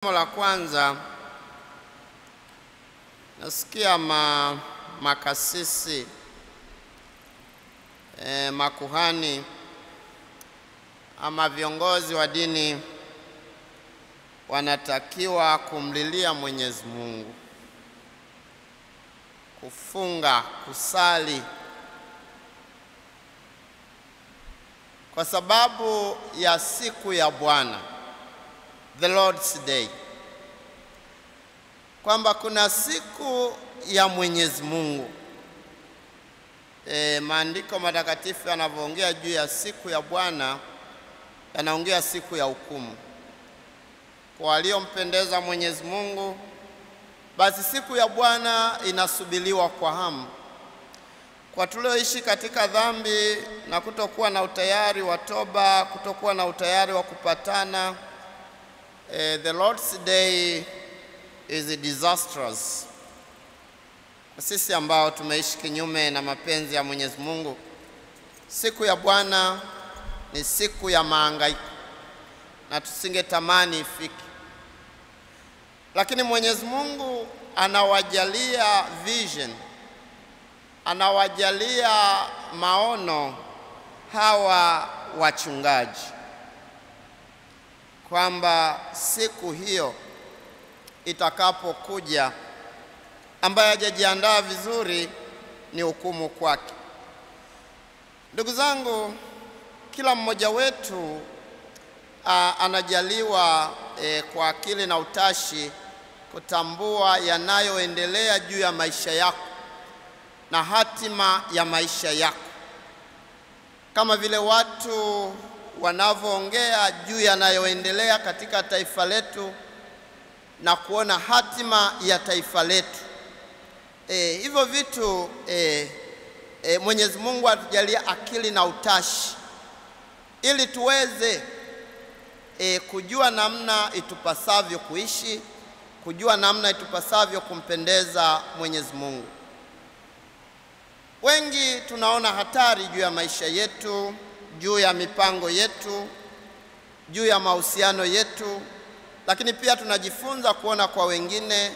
Somo la kwanza, nasikia makasisi, makuhani ama viongozi wa dini wanatakiwa kumlilia Mwenyezi Mungu, kufunga, kusali, kwa sababu ya siku ya Bwana, the Lord's Day, kwamba kuna siku ya Mwenyezi Mungu. Maandiko matakatifu yanavyoongea juu ya siku ya Bwana, yanaongea siku ya hukumu. Kwa waliompendeza Mwenyezi Mungu, basi siku ya Bwana inasubiriwa kwa hamu. Kwa tulioishi katika dhambi na kutokuwa na utayari wa toba, kutokuwa na utayari wa kupatana, the Lord's Day is disastrous. Sisi ambao tumeishi kinyume na mapenzi ya Mwenyezi Mungu, siku ya Bwana ni siku ya mahangaiko na tusingetamani ifike. Lakini Mwenyezi Mungu anawajalia vision, anawajalia maono hawa wachungaji, kwamba siku hiyo itakapokuja, ambaye hajajiandaa vizuri ni hukumu kwake. Ndugu zangu, kila mmoja wetu anajaliwa kwa akili na utashi kutambua yanayoendelea juu ya maisha yako na hatima ya maisha yako, kama vile watu wanavyoongea juu yanayoendelea katika taifa letu na kuona hatima ya taifa letu. Hivyo vitu Mwenyezi Mungu atujalia akili na utashi ili tuweze kujua namna itupasavyo kuishi, kujua namna itupasavyo kumpendeza Mwenyezi Mungu. Wengi tunaona hatari juu ya maisha yetu, juu ya mipango yetu, juu ya mahusiano yetu, lakini pia tunajifunza kuona kwa wengine,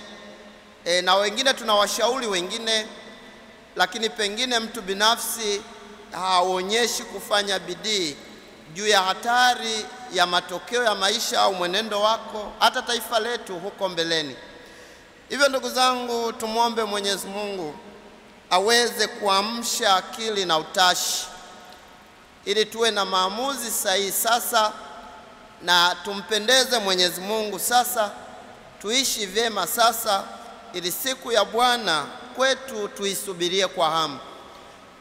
na wengine tunawashauri wengine, lakini pengine mtu binafsi haonyeshi kufanya bidii juu ya hatari ya matokeo ya maisha au mwenendo wako, hata taifa letu huko mbeleni. Hivyo ndugu zangu, tumuombe Mwenyezi Mungu aweze kuamsha akili na utashi ili tuwe na maamuzi sahihi sasa na tumpendeze Mwenyezi Mungu sasa, tuishi vyema sasa, ili siku ya Bwana kwetu tuisubirie kwa hamu,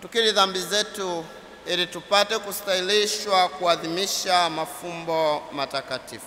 tukiri dhambi zetu ili tupate kustahilishwa kuadhimisha mafumbo matakatifu.